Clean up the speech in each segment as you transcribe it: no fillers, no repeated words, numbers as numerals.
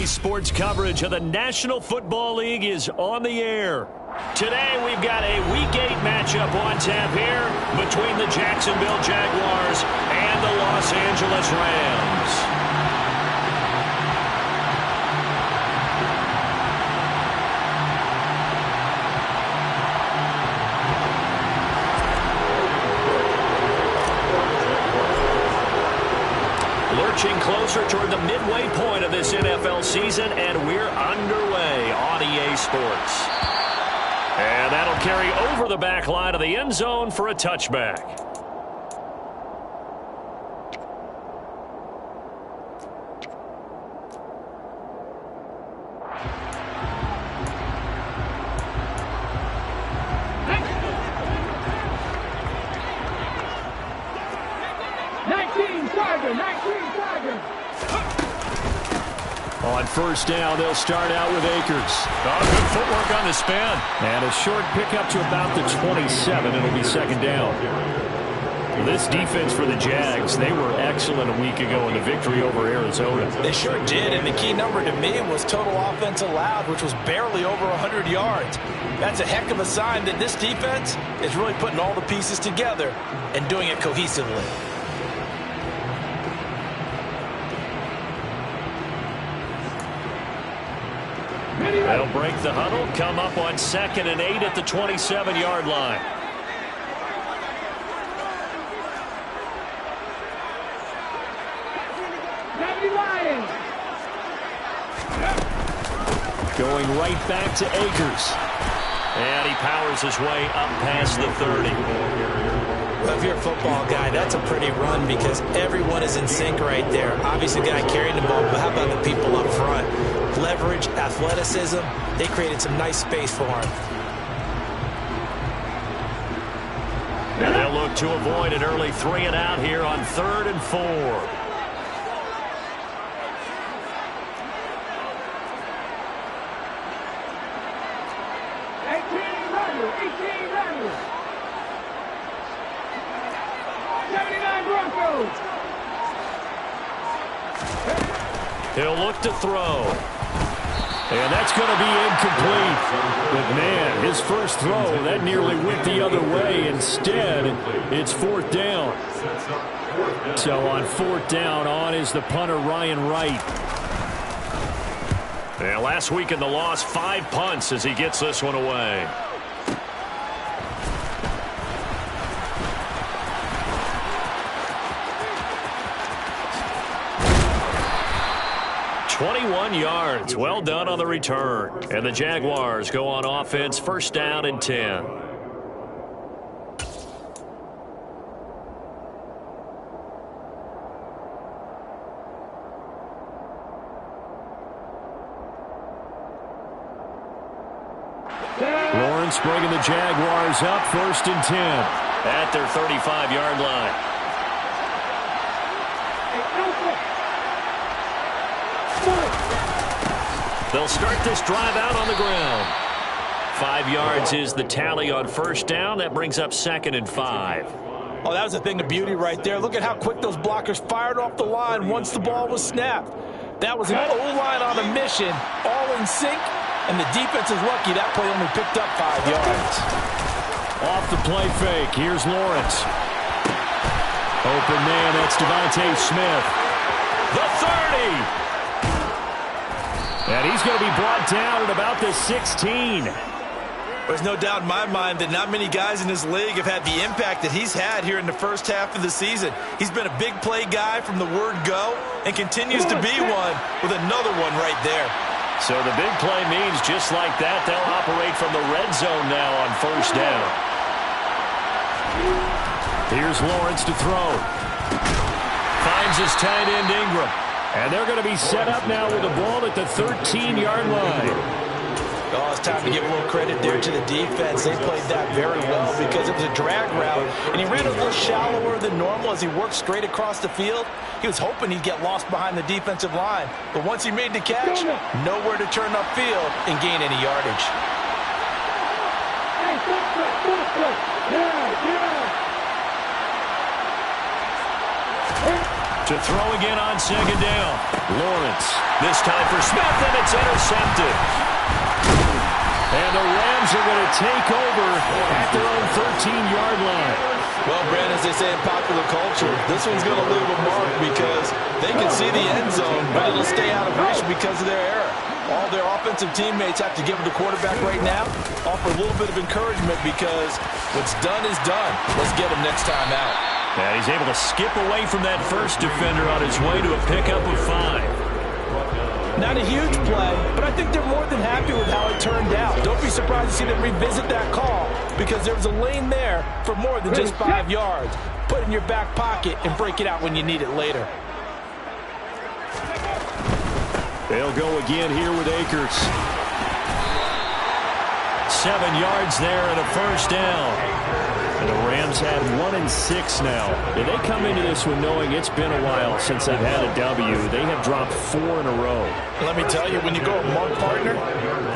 EA Sports coverage of the National Football League is on the air. Today we've got a Week 8 matchup on tap here between the Jacksonville Jaguars and the Los Angeles Rams. Lurching closer toward the midway point of this NFL season, and we're underway on EA Sports. And that'll carry over the back line of the end zone for a touchback. On first down, they'll start out with Akers. Oh, good footwork on the spin. And a short pickup to about the 27. It'll be second down. Well, this defense for the Jags, they were excellent a week ago in the victory over Arizona. They sure did, and the key number to me was total offense allowed, which was barely over 100 yards. That's a heck of a sign that this defense is really putting all the pieces together and doing it cohesively. They'll break the huddle, come up on 2nd and 8 at the 27-yard line. Going right back to Akers. And he powers his way up past the 30. Well, if you're a football guy, that's a pretty run because everyone is in sync right there. Obviously, the guy carrying the ball, but how about the people up front? Leverage, athleticism, they created some nice space for him. And they'll look to avoid an early 3 and out here on 3rd and 4. He'll look to throw. And that's going to be incomplete. But, man, his first throw, that nearly went the other way. Instead, it's 4th down. So on 4th down, on is the punter, Ryan Wright. And last week in the loss, 5 punts as he gets this one away. 21 yards. Well done on the return. And the Jaguars go on offense, 1st down and 10. Lawrence bringing the Jaguars up, 1st and 10 at their 35-yard line. They'll start this drive out on the ground. 5 yards is the tally on 1st down. That brings up 2nd and 5. Oh, that was a thing of beauty right there. Look at how quick those blockers fired off the line once the ball was snapped. That was an O-line on a mission, all in sync, and the defense is lucky that play only picked up 5 yards. Off the play fake, here's Lawrence. Open man, that's Devontae Smith. The 30! And he's going to be brought down at about the 16. There's no doubt in my mind that not many guys in this league have had the impact that he's had here in the first half of the season. He's been a big play guy from the word go and continues to be one with another one right there. So the big play means just like that, they'll operate from the red zone now on 1st down. Here's Lawrence to throw. Finds his tight end Ingram. And they're going to be set up now with the ball at the 13-yard line. Oh, it's time to give a little credit there to the defense. They played that very well because it was a drag route, and he ran a little shallower than normal as he worked straight across the field. He was hoping he'd get lost behind the defensive line. But once he made the catch, nowhere to turn upfield and gain any yardage. To throw again on second down. Lawrence. This time for Smith, and it's intercepted. And the Rams are going to take over at their own 13-yard line. Well, Brandon, as they say in popular culture, this one's going to leave a mark because they can see the end zone, but it'll stay out of reach because of their error. All their offensive teammates have to give the quarterback right now, offer a little bit of encouragement because what's done is done. Let's get him next time out. And he's able to skip away from that first defender on his way to a pickup of 5. Not a huge play, but I think they're more than happy with how it turned out. Don't be surprised to see them revisit that call because there was a lane there for more than just 5 yards. Put it in your back pocket and break it out when you need it later. They'll go again here with Akers. 7 yards there and a first down. And the Rams have 1-6 now. And they come into this one knowing it's been a while since they've had a W. They have dropped 4 in a row. Let me tell you, when you go a month partner,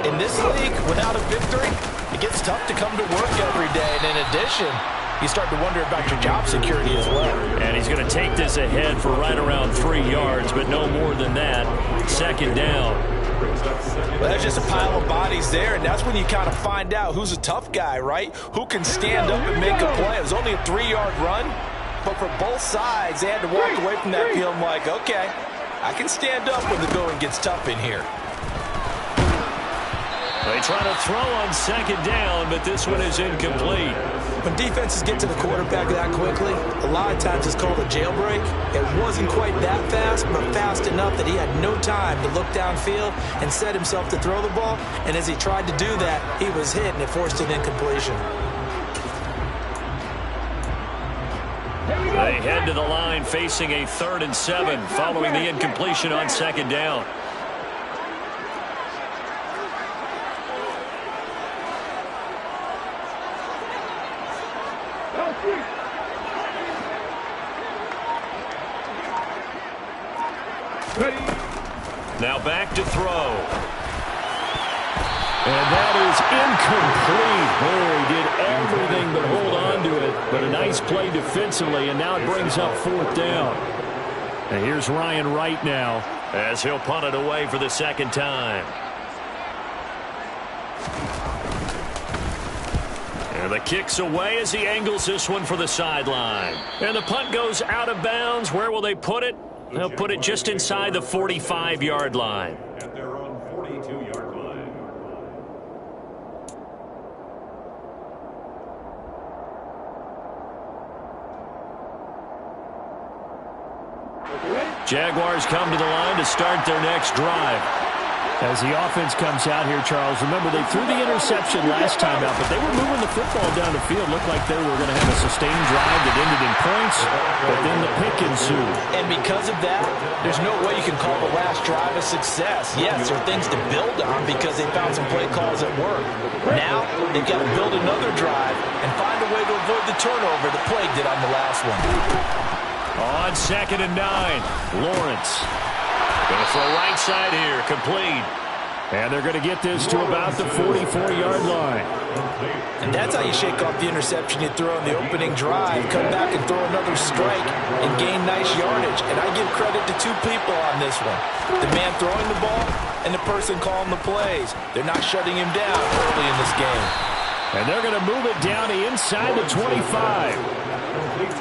in this league, without a victory, it gets tough to come to work every day. And in addition, you start to wonder about your job security as well. And he's going to take this ahead for right around 3 yards, but no more than that. Second down. Well, there's just a pile of bodies there, and that's when you kind of find out who's a tough guy, right? Who can stand up and make a play. It was only a 3-yard run, but for both sides, they had to walk away from that field like, okay, I can stand up when the going gets tough in here. They try to throw on second down, but this one is incomplete. When defenses get to the quarterback that quickly, a lot of times it's called a jailbreak. It wasn't quite that fast, but fast enough that he had no time to look downfield and set himself to throw the ball. And as he tried to do that, he was hit, and it forced an incompletion. They head to the line facing a 3rd and 7 following the incompletion on second down. Now back to throw. And that is incomplete. Boy, he did everything but hold on to it. But a nice play defensively, and now it brings up 4th down. And here's Ryan Wright now, as he'll punt it away for the second time. And the kick's away as he angles this one for the sideline. And the punt goes out of bounds. Where will they put it? They'll put it just inside the 45-yard line. At their own 42-yard line. Jaguars come to the line to start their next drive. As the offense comes out here, Charles, remember they threw the interception last time out, but they were moving the football down the field. Looked like they were going to have a sustained drive that ended in points, but then the pick ensued. And because of that, there's no way you can call the last drive a success. Yes, there are things to build on because they found some play calls that work. Now, they've got to build another drive and find a way to avoid the turnover the play did on the last one. On 2nd and 9, Lawrence. Going to throw right side here, complete. And they're going to get this to about the 44-yard line. And that's how you shake off the interception you throw in the opening drive. Come back and throw another strike and gain nice yardage. And I give credit to 2 people on this one. The man throwing the ball and the person calling the plays. They're not shutting him down early in this game. And they're going to move it down to inside the 25.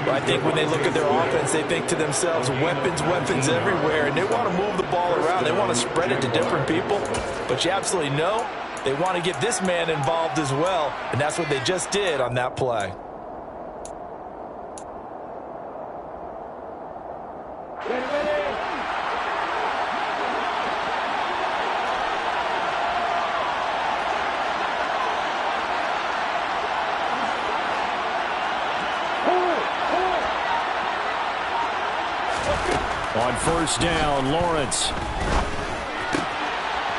I think when they look at their offense, they think to themselves, weapons, weapons everywhere, and they want to move the ball around. They want to spread it to different people, but you absolutely know they want to get this man involved as well, and that's what they just did on that play. On 1st down, Lawrence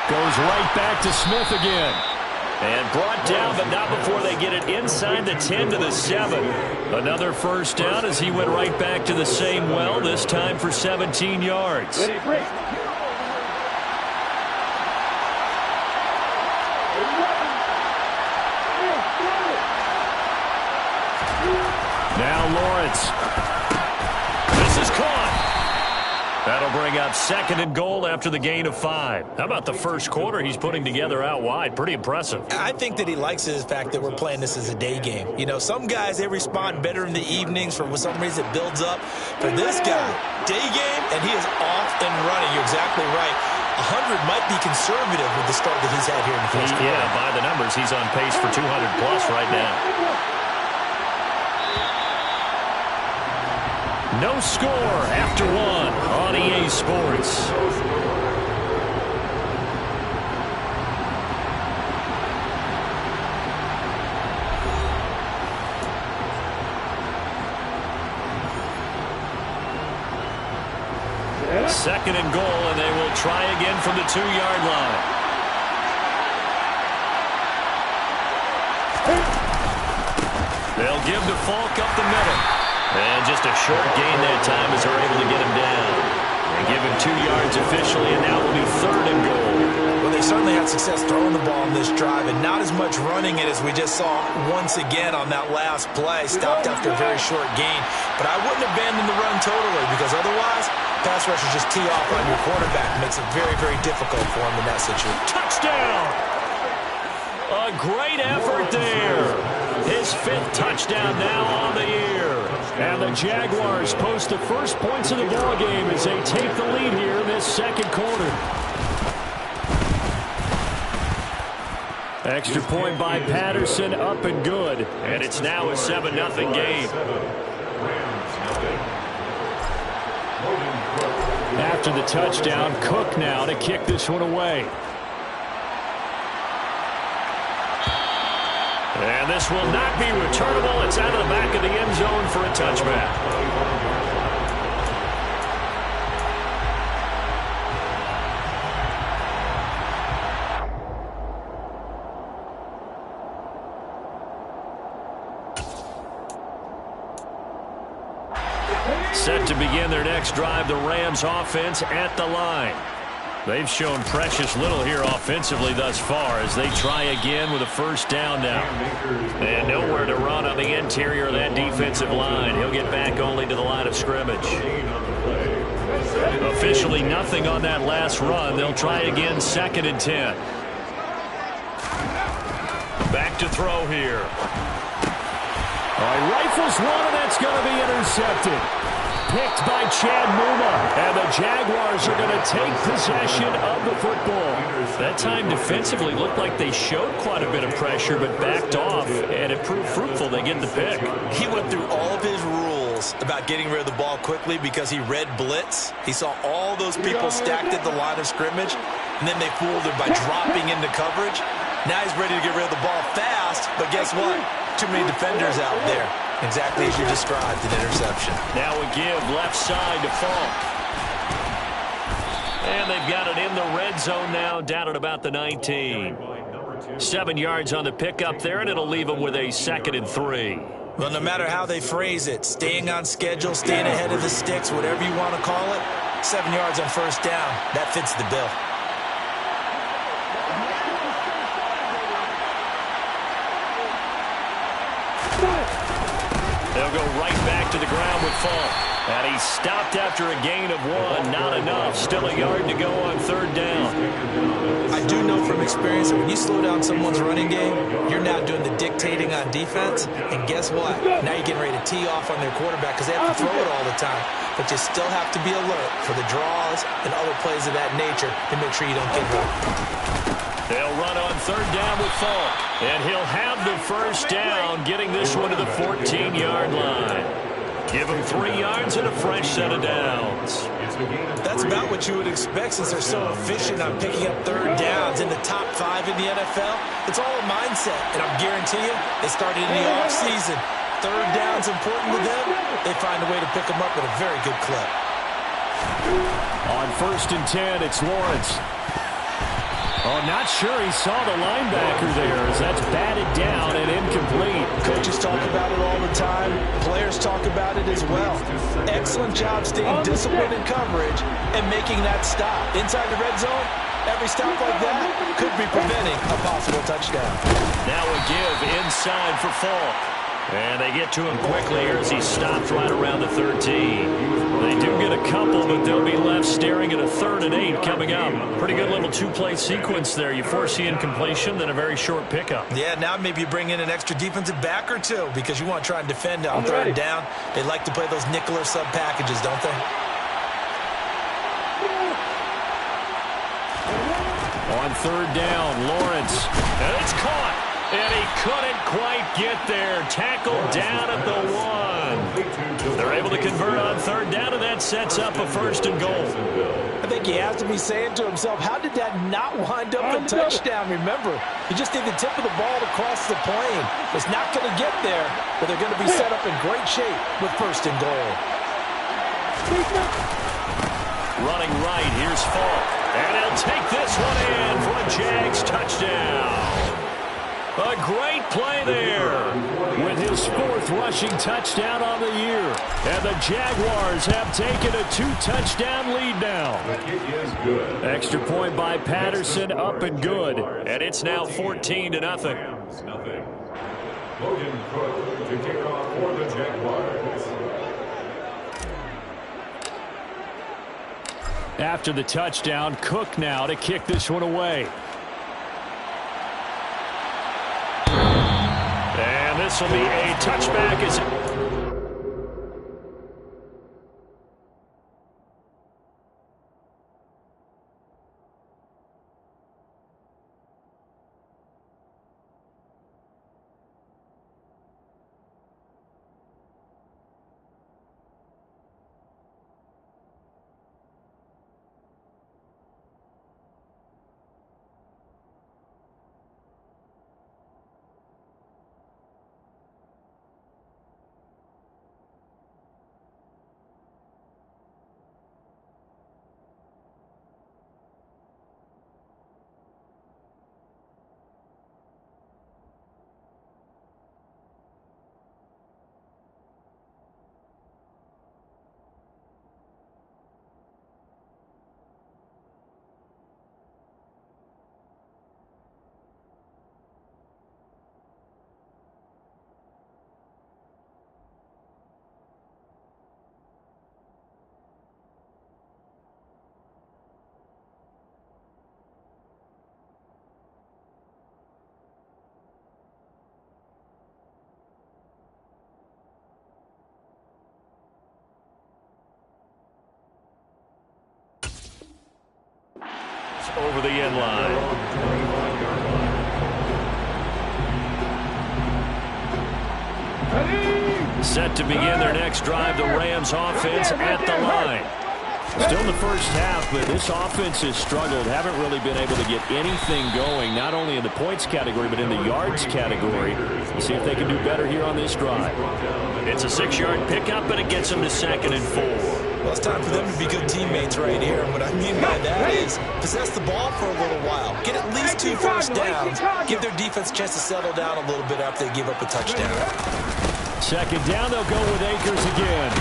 goes right back to Smith again. And brought down, but not before they get it inside the 10 to the 7. Another 1st down as he went right back to the same well, this time for 17 yards. Now Lawrence. This is caught. That'll bring up 2nd and goal after the gain of 5. How about the first quarter he's putting together out wide? Pretty impressive. I think that he likes the fact that we're playing this as a day game. You know, some guys, they respond better in the evenings. For some reason, it builds up. For this guy, day game, and he is off and running. You're exactly right. 100 might be conservative with the start that he's had here in the first quarter. Yeah, by the numbers, he's on pace for 200-plus right now. No score after 1 on EA Sports. Second and goal, and they will try again from the 2-yard line. They'll give to Falk up the middle. And just a short gain that time as they're able to get him down. They give him 2 yards officially, and now will be 3rd and goal. Well, they certainly had success throwing the ball on this drive, and not as much running it as we just saw once again on that last play. Stopped after a very short gain. But I wouldn't abandon the run totally, because otherwise, pass rushers just tee off on your quarterback. It makes it very, very difficult for him in that situation. Touchdown! A great effort there. His 5th touchdown now on the year. And the Jaguars post the first points of the ballgame as they take the lead here in this second quarter. Extra point by Patterson, up and good. And it's now a 7-0 game. After the touchdown, Cook now to kick this one away. And this will not be returnable. It's out of the back of the end zone for a touchback. Set to begin their next drive, the Rams offense at the line. They've shown precious little here offensively thus far as they try again with a first down now. And nowhere to run on the interior of that defensive line. He'll get back only to the line of scrimmage. Officially nothing on that last run. They'll try again 2nd and 10. Back to throw here. All right, rifles one, and that's going to be intercepted. Picked by Chad Muma, and the Jaguars are going to take possession of the football. That time defensively looked like they showed quite a bit of pressure, but backed off, and it proved fruitful. They get the pick. He went through all of his rules about getting rid of the ball quickly because he read blitz. He saw all those people stacked at the line of scrimmage, and then they fooled him by dropping into coverage. Now he's ready to get rid of the ball fast, but guess what? Too many defenders out there. Exactly as you described, an interception. Now a give left side to Falk. And they've got it in the red zone now, down at about the 19. 7 yards on the pickup there, and it'll leave them with a 2nd and 3. Well, no matter how they phrase it, staying on schedule, staying ahead of the sticks, whatever you want to call it, 7 yards on first down, that fits the bill. They'll go right back to the ground with Falk. And he stopped after a gain of 1. Not enough. Still a yard to go on 3rd down. I do know from experience that when you slow down someone's running game, you're now doing the dictating on defense. And guess what? Now you're getting ready to tee off on their quarterback because they have to throw it all the time. But you still have to be alert for the draws and other plays of that nature to make sure you don't get hurt. They'll run on 3rd down with Falk. And he'll have the first down, getting this one to the 14-yard line. Give him 3 yards and a fresh set of downs. That's about what you would expect since they're so efficient on picking up 3rd downs in the top 5 in the NFL. It's all a mindset, and I'm guarantee you, they started in the offseason. 3rd down's important to them. They find a way to pick them up at a very good clip. On 1st and 10, it's Lawrence. Oh, not sure he saw the linebacker there as that's batted down and incomplete. Coaches talk about it all the time. Players talk about it as well. Excellent job staying disciplined in coverage and making that stop. Inside the red zone, every stop like that could be preventing a possible touchdown. Now a give inside for Falk. And they get to him quickly here as he stops right around the 13. They do get a couple, but they'll be left staring at a 3rd and 8 coming up. Pretty good little two-play sequence there. You force the incompletion, then a very short pickup. Yeah, now maybe you bring in an extra defensive back or two because you want to try and defend on 3rd down. They like to play those nickel or sub packages, don't they? On 3rd down, Lawrence. And it's caught. And he couldn't quite get there. Tackled down at the 1. They're able to convert on 3rd down, and that sets up a 1st and goal. I think he has to be saying to himself, how did that not wind up a touchdown? Remember, you just need the tip of the ball to cross the plane. It's not going to get there, but they're going to be set up in great shape with 1st and goal. Running right, here's Falk. And he'll take this one in for a Jags touchdown. A great play there. With his 4th rushing touchdown on the year. And the Jaguars have taken a 2-touchdown lead now. Extra point by Patterson, up and good. And it's now 14-0. Logan Cook to kick off for the Jaguars. After the touchdown, Cook now to kick this one away. And this will be a touchback. Over the end line. Set to begin their next drive, the Rams offense at the line. Still in the first half, but this offense has struggled. Haven't really been able to get anything going, not only in the points category, but in the yards category. We'll see if they can do better here on this drive. It's a 6-yard pickup, but it gets them to 2nd and 4. Well, it's time for them to be good teammates right here. And what I mean by that is possess the ball for a little while. Get at least 2 first downs. Give their defense a chance to settle down a little bit after they give up a touchdown. 2nd down, they'll go with Akers again.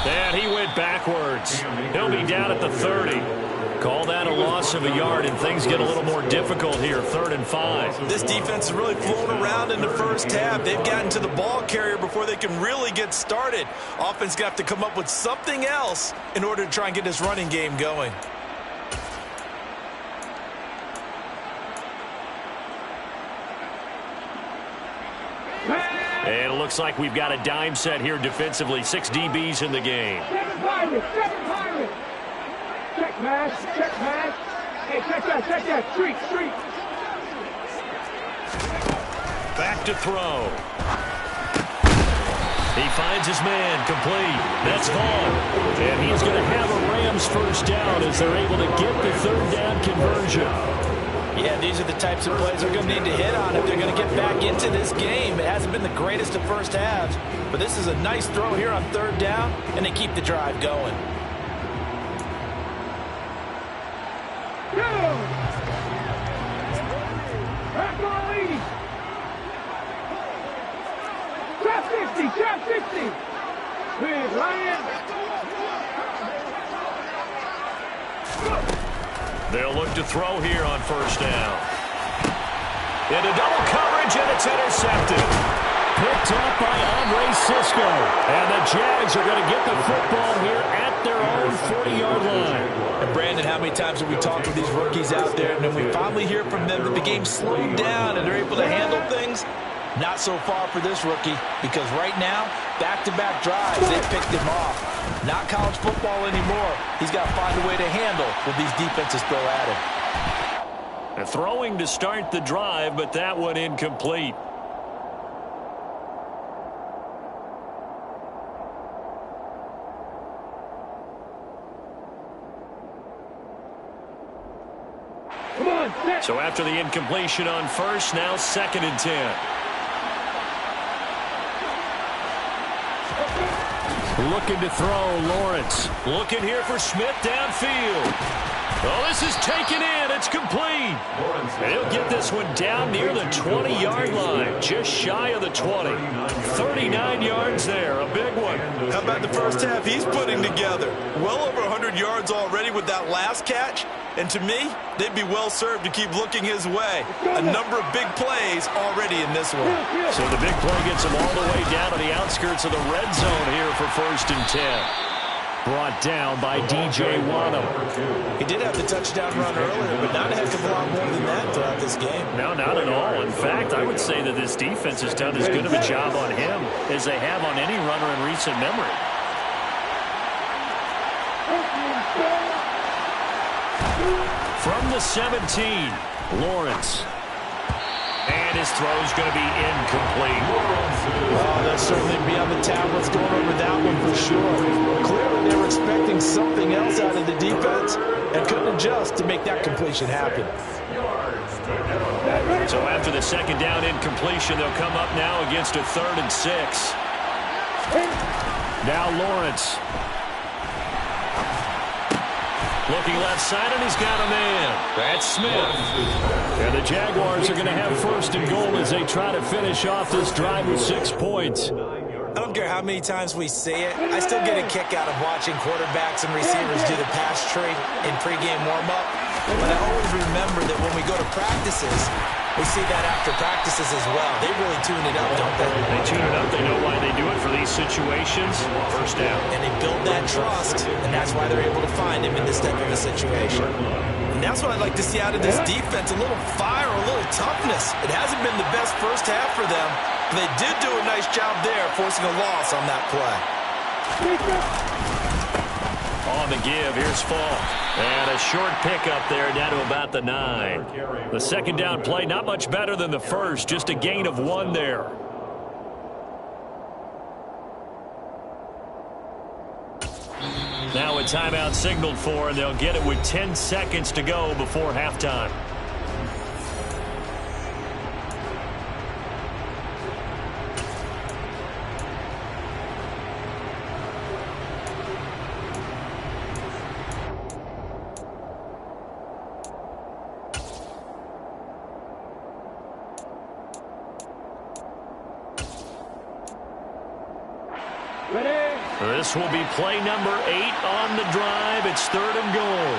And he went backwards. He'll be down at the 30. Call that a loss of a yard, and things get a little more difficult here, 3rd and 5. This defense is really flown around in the first half. They've gotten to the ball carrier before they can really get started. Offense going to have to come up with something else in order to try and get this running game going. And it looks like we've got a dime set here defensively. 6 DBs in the game. Check pass, check pass. Hey, check that, street. Back to throw. He finds his man, complete. That's Vaughn. And he's going to have a Rams first down as they're able to get the 3rd down conversion. Yeah, these are the types of plays they're going to need to hit on if they're going to get back into this game. It hasn't been the greatest of first halves, but this is a nice throw here on 3rd down, and they keep the drive going. Trap 60. With Ryan. They'll look to throw here on 1st down. Into double coverage, and it's intercepted. Picked up by Andre Cisco. And the Jags are going to get the football here at their own many times have we talked with these rookies out there, and then we finally hear from them that the game's slowed down and they're able to handle things? Not so far for this rookie, because right now, back-to-back drives, they picked him off. Not college football anymore. He's got to find a way to handle what these defenses throw at him. Throwing to start the drive, but that one incomplete. So after the incompletion on first, now 2nd and 10. Looking to throw, Lawrence. Looking here for Smith downfield. Oh, this is taken in. It's complete. And he'll get this one down near the 20-yard line, just shy of the 20. 39 yards there, a big one. How about the first half he's putting together? Well over 100 yards already with that last catch. And to me, they'd be well served to keep looking his way. A number of big plays already in this one. So the big play gets him all the way down to the outskirts of the red zone here for 1st and 10. Brought down by DJ Wano. He did have the touchdown run earlier, but not a heck of a lot more than that throughout this game. No, not at all. In fact, I would say that this defense has done as good of a job on him as they have on any runner in recent memory. From the 17, Lawrence. And his throw's going to be incomplete. Oh, they'll certainly be on the tablets going over that one for sure. Clearly, they were expecting something else out of the defense and couldn't adjust to make that completion happen. So after the 2nd down incompletion, they'll come up now against a 3rd and 6. Now Lawrence. Looking left side, and he's got a man. That's Smith. And the Jaguars are going to have 1st and goal as they try to finish off this drive with 6 points. I don't care how many times we say it, I still get a kick out of watching quarterbacks and receivers do the pass tree in pregame warm-up. But I always remember that when we go to practices, we see that after practices as well. They really tune it up, don't they? They tune it up. They know why they do it for these situations. 1st down. And they build that trust, and that's why they're able to find him in this type of a situation. And that's what I'd like to see out of this defense, a little fire, a little toughness. It hasn't been the best first half for them, but they did do a nice job there, forcing a loss on that play. On the give, here's Falk. And a short pickup there down to about the 9. The 2nd down play, not much better than the first, just a gain of 1 there. Now a timeout signaled for, and they'll get it with 10 seconds to go before halftime. This will be play number 8 on the drive. It's 3rd and goal.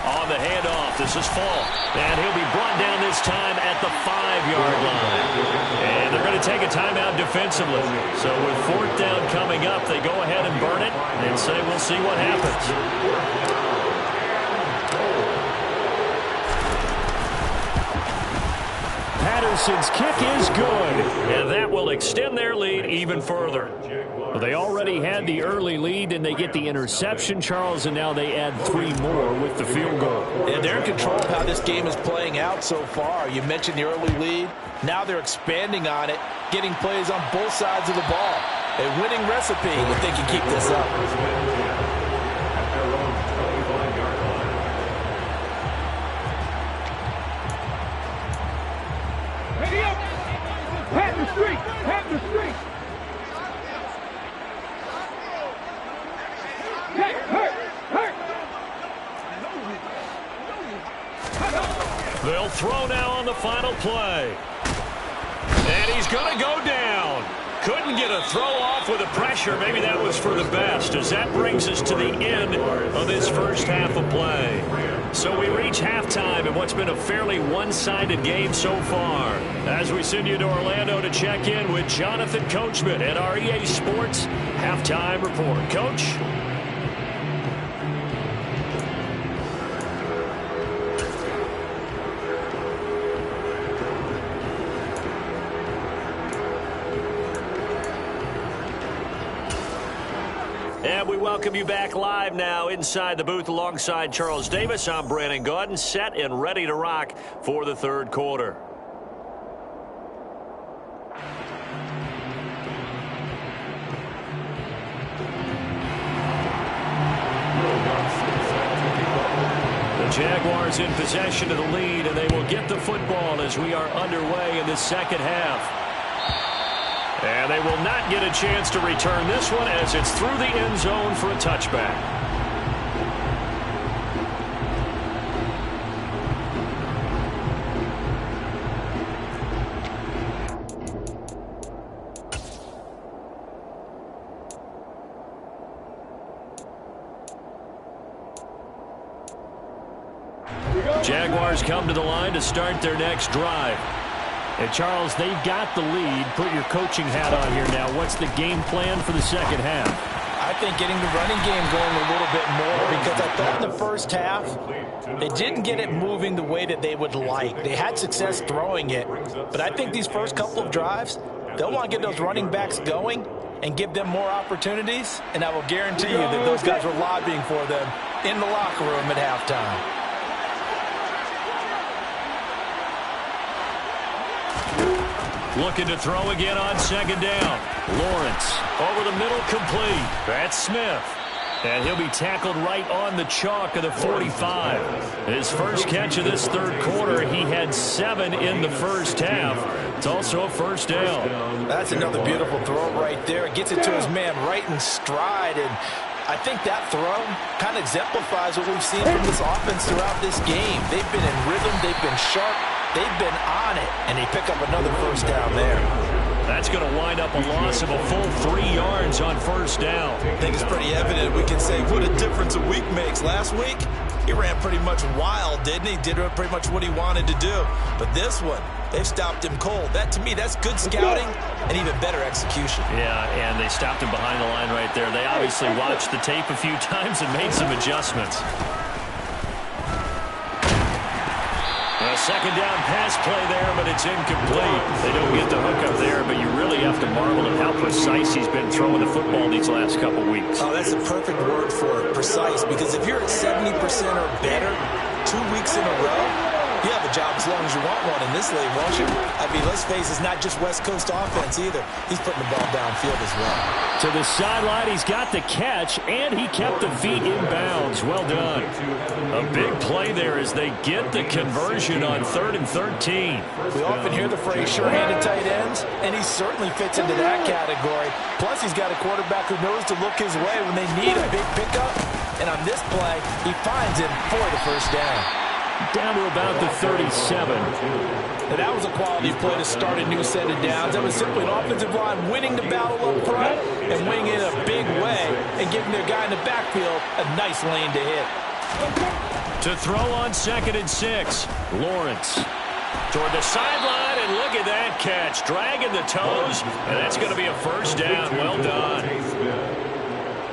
On the handoff, this is Falk. And he'll be brought down this time at the 5-yard line. And they're going to take a timeout defensively. So with 4th down coming up, they go ahead and burn it and say we'll see what happens. Patterson's kick is good. And that will extend their lead even further. Well, they already had the early lead, and they get the interception, Charles, and now they add 3 more with the field goal. And they're in control of how this game is playing out so far. You mentioned the early lead. Now they're expanding on it, getting plays on both sides of the ball. A winning recipe if they can keep this up. They'll throw now on the final play. And he's going to go down. Couldn't get a throw off with the pressure. Maybe that was for the best, as that brings us to the end of this first half of play. So we reach halftime in what's been a fairly one-sided game so far. As we send you to Orlando to check in with Jonathan Coachman at our EA Sports Halftime Report. Coach? And we welcome you back live now inside the booth alongside Charles Davis. I'm Brandon Gaudin, set and ready to rock for the third quarter. The Jaguars in possession of the lead, and they will get the football as we are underway in the second half. And they will not get a chance to return this one as it's through the end zone for a touchback. Jaguars come to the line to start their next drive. And, Charles, they've got the lead. Put your coaching hat on here now. What's the game plan for the second half? I think getting the running game going a little bit more, because I thought in the first half they didn't get it moving the way that they would like. They had success throwing it, but I think these first couple of drives, they'll want to get those running backs going and give them more opportunities, and I will guarantee you that those guys were lobbying for them in the locker room at halftime. Looking to throw again on second down. Lawrence over the middle, complete. That's Smith. And he'll be tackled right on the chalk of the 45. His first catch of this third quarter, he had 7 in the first half. It's also a first down. That's another beautiful throw right there. It gets it to his man right in stride. And I think that throw kind of exemplifies what we've seen from this offense throughout this game. They've been in rhythm. They've been sharp. They've been on it, and they pick up another first down there. That's going to wind up a loss of a full 3 yards on first down. I think it's pretty evident. We can say what a difference a week makes. Last week, he ran pretty much wild, didn't he? Did pretty much what he wanted to do. But this one, they've stopped him cold. That, to me, that's good scouting and even better execution. Yeah, and they stopped him behind the line right there. They obviously watched the tape a few times and made some adjustments. A second down pass play there, but it's incomplete. They don't get the hook up there, but you really have to marvel at how precise he's been throwing the football these last couple weeks. Oh, that's a perfect word for it, precise, because if you're at 70% or better 2 weeks in a row, you have a job as long as you want one in this league, won't you? I mean, let's face it, it's not just West Coast offense either. He's putting the ball downfield as well. To the sideline, he's got the catch, and he kept the feet in bounds. Well done. A big play there as they get the conversion on 3rd and 13. We often hear the phrase sure-handed tight ends, and he certainly fits into that category. Plus, he's got a quarterback who knows to look his way when they need a big pickup. And on this play, he finds him for the first down. Down to about the 37. And that was a quality play to start a new set of downs. That was simply an offensive line winning the battle up front and winning it a big way and giving their guy in the backfield a nice lane to hit. To throw on 2nd and 6. Lawrence toward the sideline, and look at that catch. Dragging the toes, and that's going to be a first down. Well done.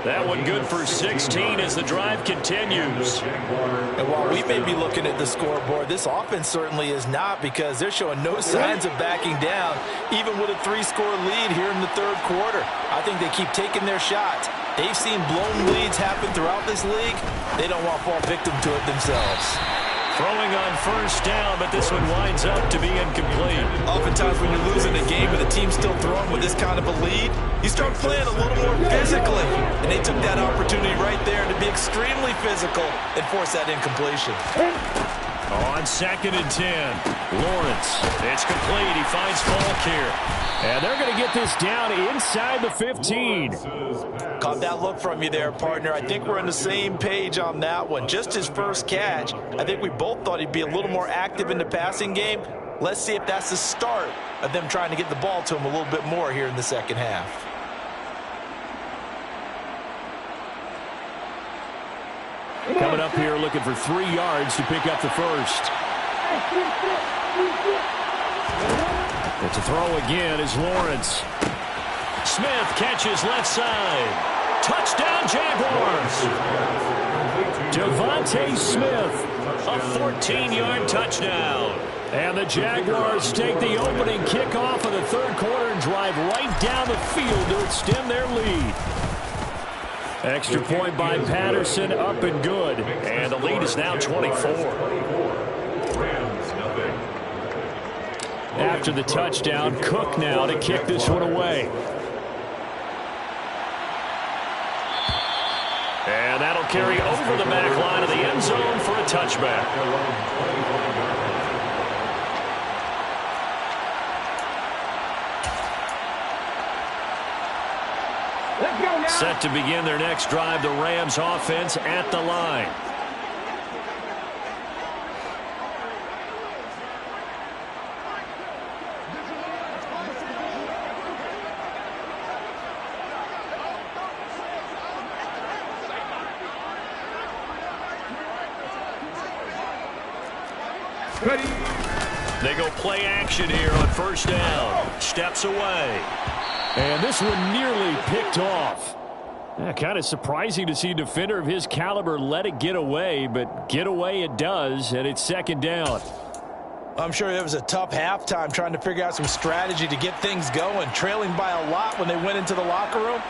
That one good for 16 as the drive continues. And while we may be looking at the scoreboard, this offense certainly is not, because they're showing no signs of backing down, even with a 3-score lead here in the third quarter. I think they keep taking their shots. They've seen blown leads happen throughout this league. They don't want to fall victim to it themselves. Throwing on first down, but this one winds up to be incomplete. Oftentimes when you're losing a game and the team's still throwing with this kind of a lead, you start playing a little more physically. And they took that opportunity right there to be extremely physical and force that incompletion. On 2nd and 10, Lawrence. It's complete. He finds Falk here. And they're going to get this down inside the 15. Caught that look from you there, partner. I think we're on the same page on that one. Just his first catch. I think we both thought he'd be a little more active in the passing game. Let's see if that's the start of them trying to get the ball to him a little bit more here in the second half. Coming up here looking for 3 yards to pick up the first. But to throw again is Lawrence. Smith catches left side. Touchdown, Jaguars. Devontae Smith. A 14-yard touchdown. And the Jaguars take the opening kickoff of the third quarter and drive right down the field to extend their lead. Extra point by Patterson, up and good. And the lead is now 24. After the touchdown, Cook now to kick this one away. And that'll carry over the back line of the end zone for a touchback. Set to begin their next drive, the Rams offense at the line. They go play action here on first down. Steps away. And this one nearly picked off. Kind of surprising to see a defender of his caliber let it get away, but get away it does, and it's second down. I'm sure it was a tough halftime trying to figure out some strategy to get things going, trailing by a lot when they went into the locker room.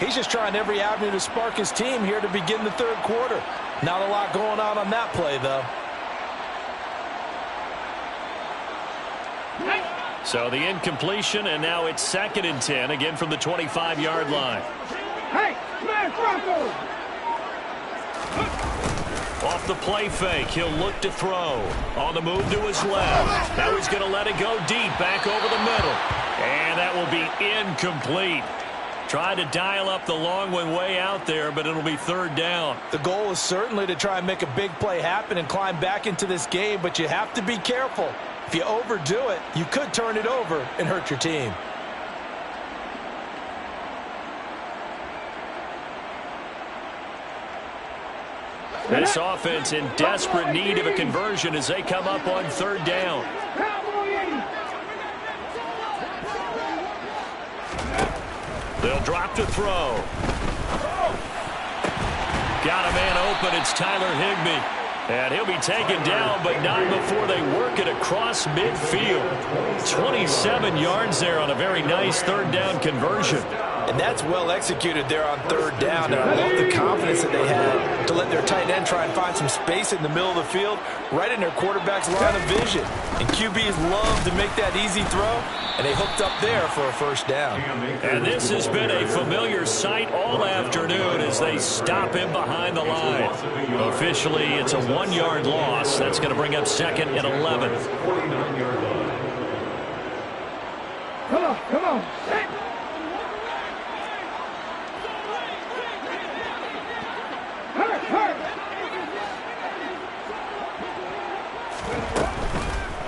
He's just trying every avenue to spark his team here to begin the third quarter. Not a lot going on that play, though. So the incompletion, and now it's 2nd and 10, again from the 25-yard line. Hey, smash Bronco! Off the play fake, he'll look to throw. On the move to his left. Now he's going to let it go deep, back over the middle. And that will be incomplete. Tried to dial up the long one way out there, but it'll be third down. The goal is certainly to try and make a big play happen and climb back into this game, but you have to be careful. If you overdo it, you could turn it over and hurt your team. This offense in desperate need of a conversion as they come up on third down. They'll drop to throw. Got a man open. It's Tyler Higbee. And he'll be taken down, but not before they work it across midfield. 27 yards there on a very nice third down conversion. And that's well executed there on third down. And I love the confidence that they had to let their tight end try and find some space in the middle of the field, right in their quarterback's line of vision. And QBs love to make that easy throw, and they hooked up there for a first down. And this has been a familiar sight all afternoon as they stop him behind the line. Officially, it's a 1-yard loss. That's going to bring up 2nd and 11. Come on, come on.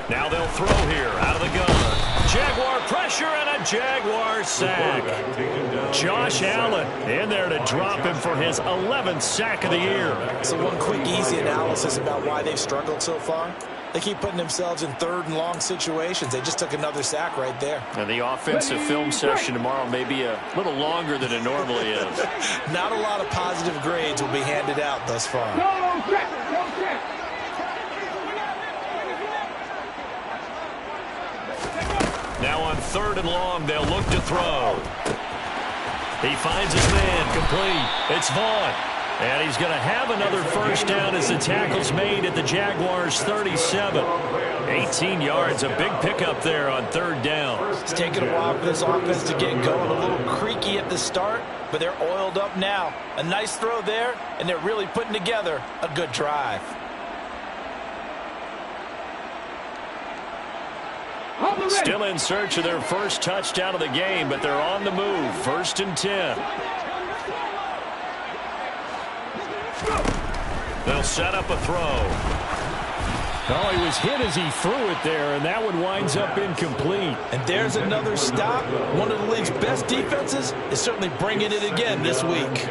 Now they'll throw here out of the gun. Jaguar pressure and a Jaguar sack. Josh Allen in there to drop him for his 11th sack of the year. So one quick, easy analysis about why they've struggled so far. They keep putting themselves in third and long situations. They just took another sack right there. And the offensive film session tomorrow may be a little longer than it normally is. Not a lot of positive grades will be handed out thus far. Don't check, don't check. Now on third and long, they'll look to throw. He finds his man, complete. It's Vaughn. And he's going to have another first down as the tackle's made at the Jaguars' 37. 18 yards, a big pickup there on third down. It's taken a while for this offense to get going. A little creaky at the start, but they're oiled up now. A nice throw there, and they're really putting together a good drive. Still in search of their first touchdown of the game, but they're on the move. 1st and 10. They'll set up a throw. Oh, he was hit as he threw it there, and that one winds up incomplete. And there's another stop. One of the league's best defenses is certainly bringing it again this week.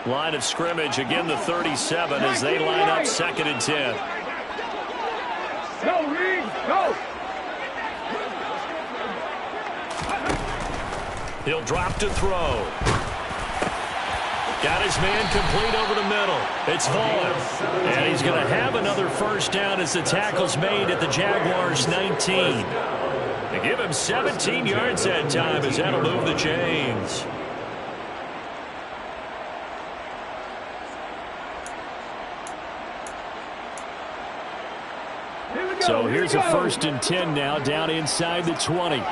Line of scrimmage, again the 37 as they line up 2nd and 10. Go, Reed, go! He'll drop to throw. Got his man complete over the middle. It's Vaughn. And he's going to have another first down as the tackle's made at the Jaguars 19. They give him 17 yards that time as that'll move the chains. So here's a 1st and 10 now, down inside the 20.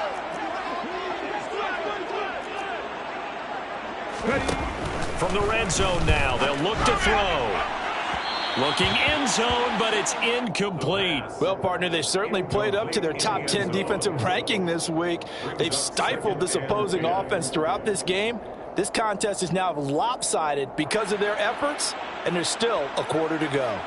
From the red zone now, they'll look to throw. Looking end zone, but it's incomplete. Well, partner, they certainly played up to their top 10 defensive ranking this week. They've stifled this opposing offense throughout this game. This contest is now lopsided because of their efforts, and there's still a quarter to go.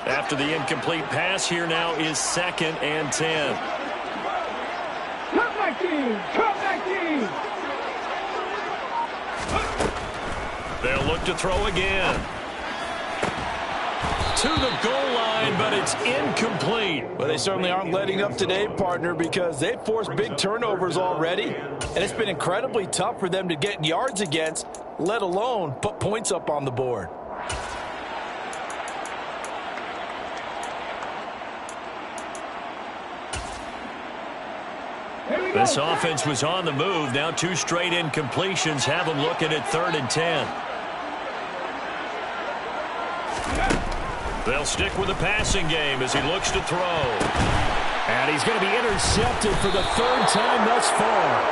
After the incomplete pass, here now is 2nd and 10. Cut back team! Cut back team! They'll look to throw again. To the goal line, but it's incomplete. Well, they certainly aren't letting up today, partner, because they've forced big turnovers already, and it's been incredibly tough for them to get yards against, let alone put points up on the board. This offense was on the move. Now 2 straight incompletions have them looking at 3rd and 10. They'll stick with the passing game as he looks to throw. And he's going to be intercepted for the 3rd time thus far.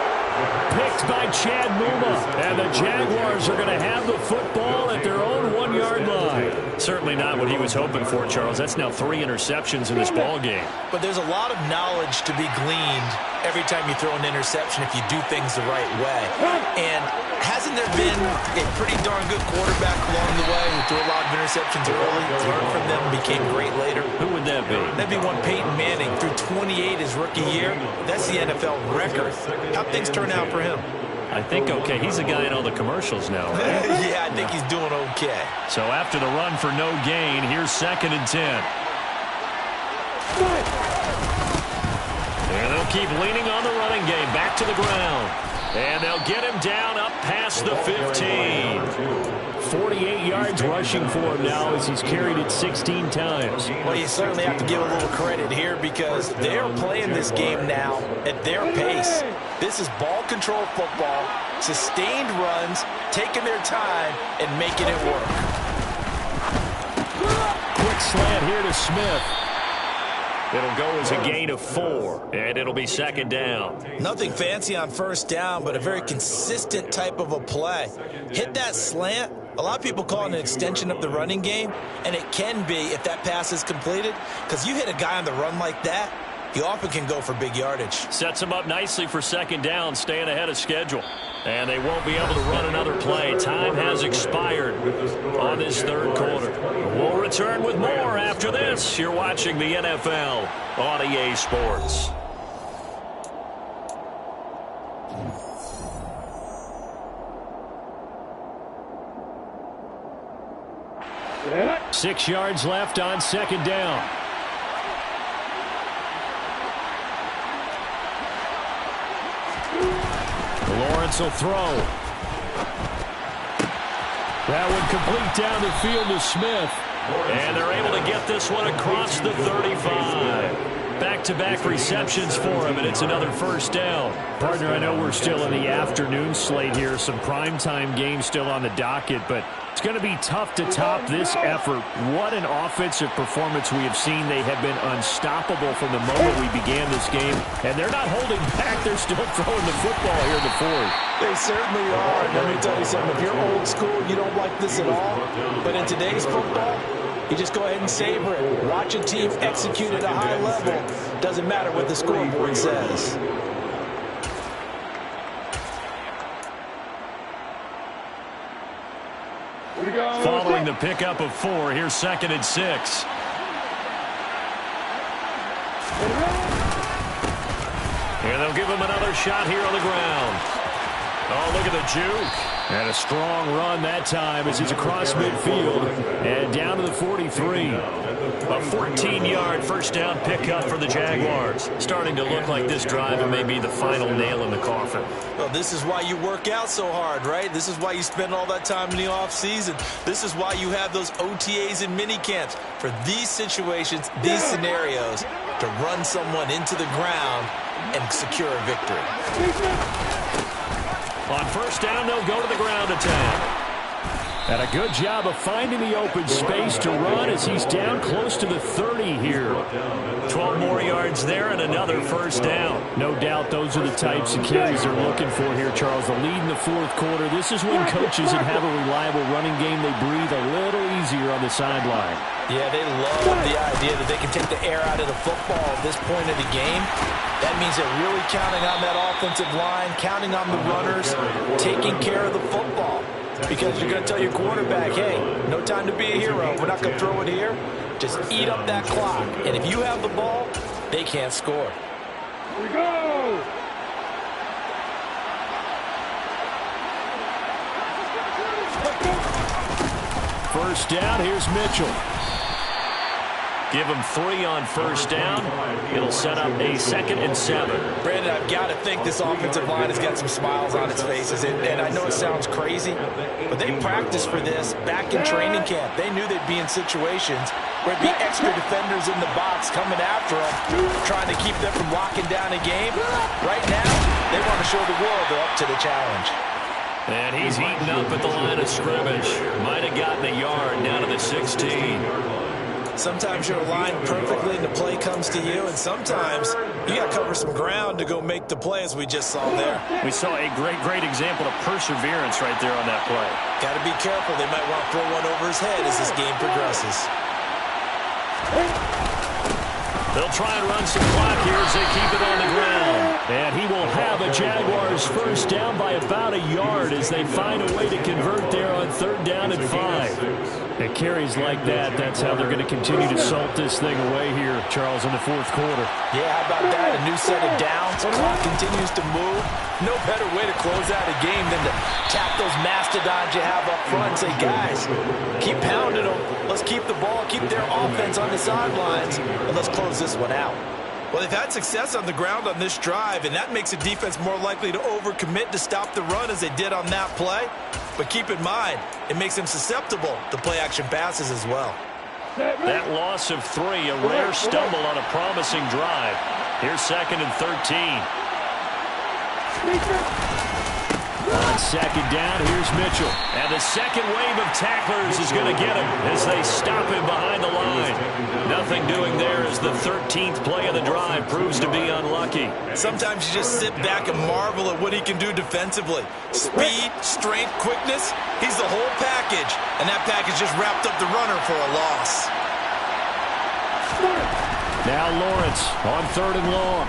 Picked by Chad Muma. And the Jaguars are going to have the football at their own 1-yard line. Certainly not what he was hoping for, Charles. That's now 3 interceptions in this ball game. But there's a lot of knowledge to be gleaned every time you throw an interception if you do things the right way. And hasn't there been a pretty darn good quarterback along the way who threw a lot of interceptions early, learned from them, became great later? Who would that be? That'd be one Peyton Manning, threw 28 his rookie year. That's the NFL record. How'd things turn out for him? I think okay. He's the guy in all the commercials now, right? Yeah, I think he's doing okay. So after the run for no gain, here's 2nd and 10. And they'll keep leaning on the running game. Back to the ground. And they'll get him down up past the 15. 48 yards rushing for him now as he's carried it 16 times. Well, you certainly have to give a little credit here because they're playing this game now at their pace. This is ball control football, sustained runs, taking their time, and making it work. Quick slant here to Smith. It'll go as a gain of 4, and it'll be 2nd down. Nothing fancy on 1st down, but a very consistent type of a play. Hit that slant. A lot of people call it an extension of the running game, and it can be if that pass is completed, because you hit a guy on the run like that, he often can go for big yardage. Sets him up nicely for 2nd down, staying ahead of schedule. And they won't be able to run another play. Time has expired on this 3rd quarter. We'll return with more after this. You're watching the NFL on EA Sports. Yeah. 6 yards left on 2nd down. Lawrence will throw. That one complete down the field to Smith. And they're able to get this one across the 35. Back-to-back receptions for him, and it's another 1st down. Partner, I know we're still in the afternoon slate here. Some primetime games still on the docket, but It's going to be tough to top this effort. What an offensive performance we have seen. They have been unstoppable from the moment we began this game. And they're not holding back. They're still throwing the football here in the fourth. They certainly are. And let me tell you something. If you're old school, you don't like this at all. But in today's football, you just go ahead and savor it. Watch a team execute at a high level. Doesn't matter what the scoreboard says. Following the pickup of 4, here's 2nd and 6. And they'll give him another shot here on the ground. Oh, look at the juke. And a strong run that time as he's across midfield and down to the 43. A 14-yard first down pickup for the Jaguars. Starting to look like this drive may be the final nail in the coffin. Well, this is why you work out so hard, right? This is why you spend all that time in the offseason. This is why you have those OTAs and mini camps for these situations, these scenarios, to run someone into the ground and secure a victory. On first down, they'll go to the ground attack. And a good job of finding the open space to run as he's down close to the 30 here. 12 more yards there and another first down. No doubt those are the types of carries they're looking for here, Charles. The lead in the fourth quarter. This is when coaches that have a reliable running game, they breathe a little easier on the sideline. Yeah, they love the idea that they can take the air out of the football at this point of the game. That means they're really counting on that offensive line, counting on the runners, taking care of the football. Because you're going to tell your quarterback, hey, no time to be a hero. We're not going to throw it here. Just eat up that clock. And if you have the ball, they can't score. Here we go! First down, here's Mitchell. Give him 3 on first down. It'll set up a 2nd and 7. Brandon, I've got to think this offensive line has got some smiles on its faces. And I know it sounds crazy, but they practiced for this back in training camp. They knew they'd be in situations where it'd be extra defenders in the box coming after them, trying to keep them from locking down a game. Right now, they want to show the world they're up to the challenge. And he's heating up at the line of scrimmage. Might have gotten a yard down to the 16. Sometimes you're aligned perfectly and the play comes to you, and sometimes you got to cover some ground to go make the play, as we just saw there. We saw a great example of perseverance right there on that play. Got to be careful. They might want to throw one over his head as this game progresses. They'll try and run some clock here as they keep it on the ground. And he will have a Jaguars first down by about a yard as they find a way to convert there on 3rd down and 5. It carries like that. That's how they're going to continue to salt this thing away here, Charles, in the fourth quarter. Yeah, how about that? A new set of downs. Clock continues to move. No better way to close out a game than to tap those mastodons you have up front and say, guys, keep pounding them. Let's keep the ball, keep their offense on the sidelines, and let's close this one out. Well, they've had success on the ground on this drive, and that makes a defense more likely to overcommit to stop the run as they did on that play. But keep in mind, it makes them susceptible to play-action passes as well. That loss of 3, a rare stumble on a promising drive. Here's 2nd and 13. On 2nd down, here's Mitchell. And the second wave of tacklers is going to get him as they stop him behind the line. Nothing doing there as the 13th play of the drive proves to be unlucky. Sometimes you just sit back and marvel at what he can do defensively. Speed, strength, quickness, he's the whole package. And that package just wrapped up the runner for a loss. Now Lawrence on 3rd and long.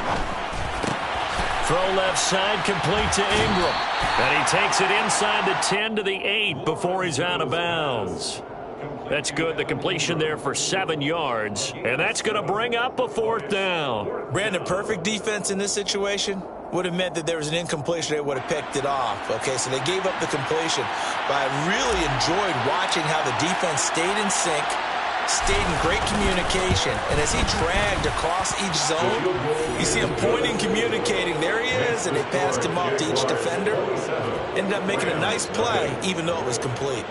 Throw left side, complete to Ingram. And he takes it inside the 10 to the 8 before he's out of bounds. That's good. The completion there for 7 yards. And that's going to bring up a 4th down. Brandon, perfect defense in this situation would have meant that there was an incompletion. They would have picked it off. Okay, so they gave up the completion. But I really enjoyed watching how the defense stayed in sync, stayed in great communication, and as he dragged across each zone, you see him pointing, communicating. There he is, and they passed him off to each defender. Ended up making a nice play, even though it was complete.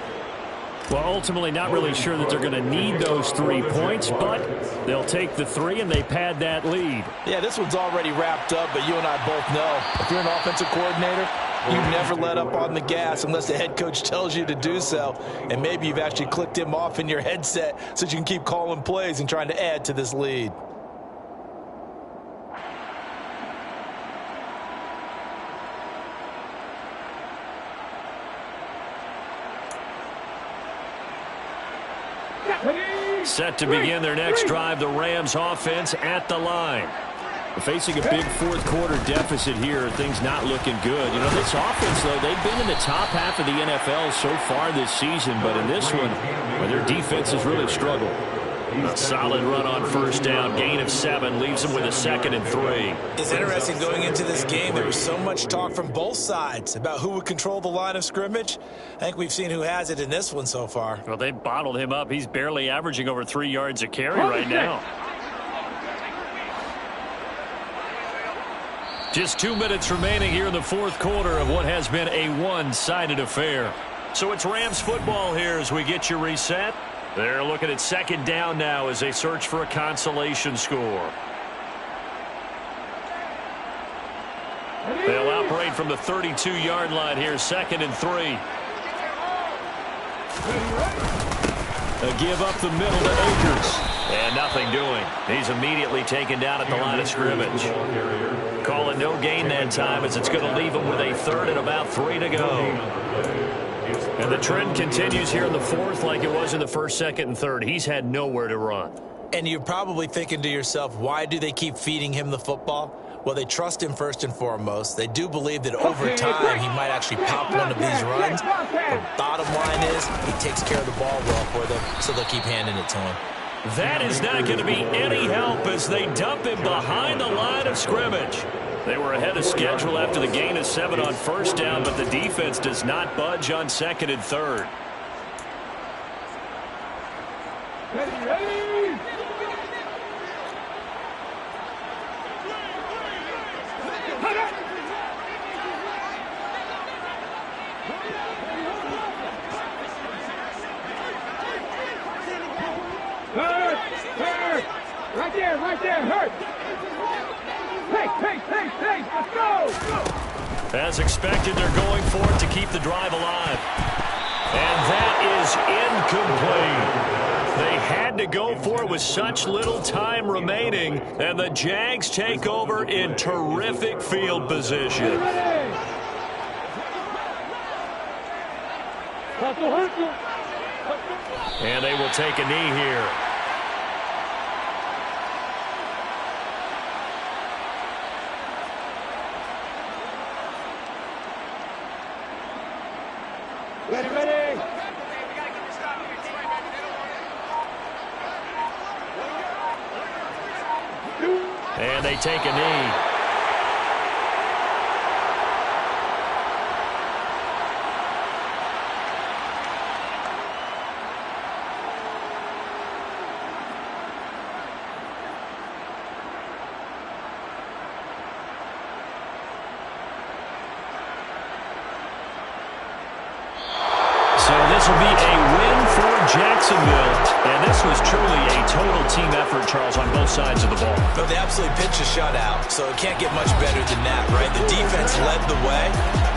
Well, ultimately not really sure that they're going to need those 3 points, but they'll take the 3 and they pad that lead. Yeah, this one's already wrapped up, but you and I both know if you're an offensive coordinator, You never let up on the gas unless the head coach tells you to do so. And maybe you've actually clicked him off in your headset so you can keep calling plays and trying to add to this lead. Set to begin their next drive, the Rams offense at the line. Facing a big fourth quarter deficit here, things not looking good. You know, this offense, though, they've been in the top half of the NFL so far this season, but in this one, well, their defense has really struggled. A solid run on first down, gain of 7, leaves them with a 2nd and 3. It's interesting going into this game, there was so much talk from both sides about who would control the line of scrimmage. I think we've seen who has it in this one so far. Well, they bottled him up. He's barely averaging over 3 yards a carry right now. Just 2 minutes remaining here in the fourth quarter of what has been a one-sided affair. So it's Rams football here as we get you reset. They're looking at 2nd down now as they search for a consolation score. They'll operate from the 32-yard line here, 2nd and 3. A give up the middle to Akers. And nothing doing. He's immediately taken down at the line of scrimmage. Call it no gain that time as it's going to leave him with a 3rd and about 3 to go. And the trend continues here in the fourth like it was in the 1st, 2nd, and 3rd. He's had nowhere to run. And you're probably thinking to yourself, why do they keep feeding him the football? Well, they trust him first and foremost. They do believe that over time he might actually pop one of these runs. The bottom line is he takes care of the ball well for them, so they'll keep handing it to him. That is not going to be any help as they dump him behind the line of scrimmage. They were ahead of schedule after the gain of 7 on first down, but the defense does not budge on 2nd and 3rd. Ready. Hurt. Right there, hurt. Hey, let's go. As expected, they're going for it to keep the drive alive. And that is incomplete. They had to go for it with such little time remaining, and the Jags take over in terrific field position. And they will take a knee here. Ready. And they take a knee. So this will be a win for Jacksonville. And this was truly a total team effort, Charles, on both sides of the ball. But they absolutely pitched a shutout, so it can't get much better than that, right? The defense led the way,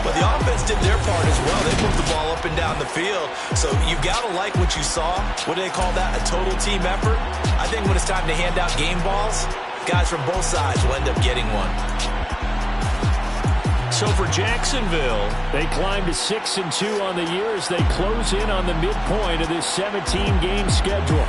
but the offense did their part as well. They moved the ball up and down the field. So you've got to like what you saw. What do they call that? A total team effort? I think when it's time to hand out game balls, guys from both sides will end up getting one. So for Jacksonville, they climb to 6-2 on the year as they close in on the midpoint of this 17-game schedule.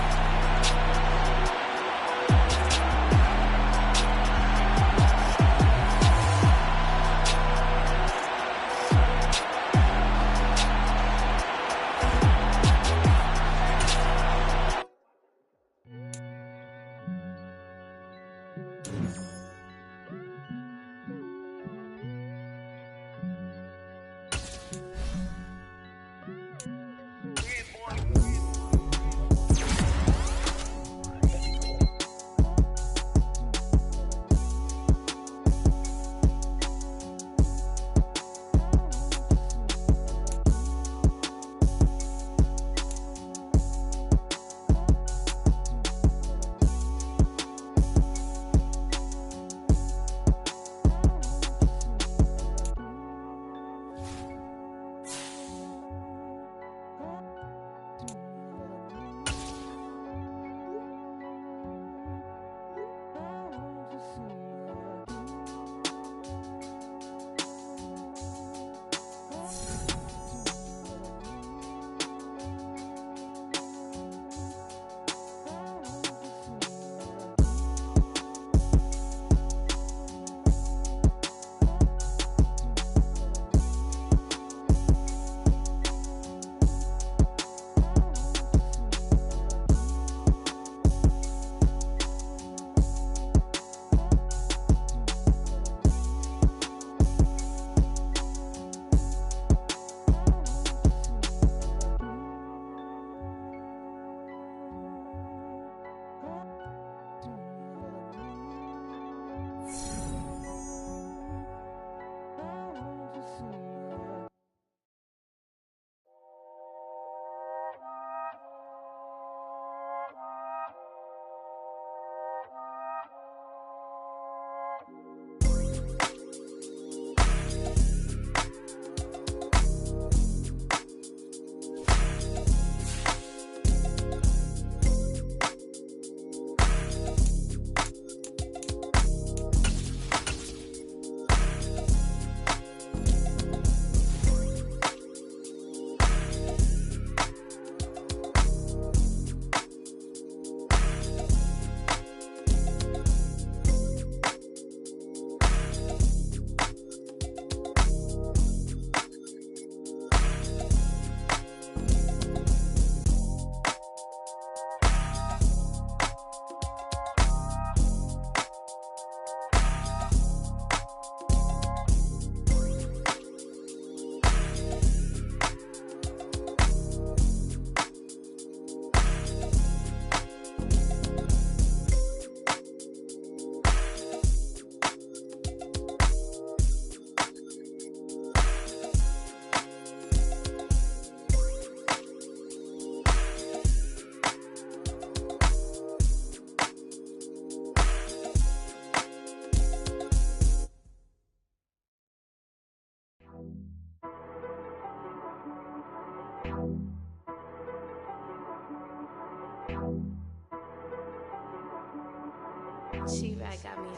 She-Rag got me.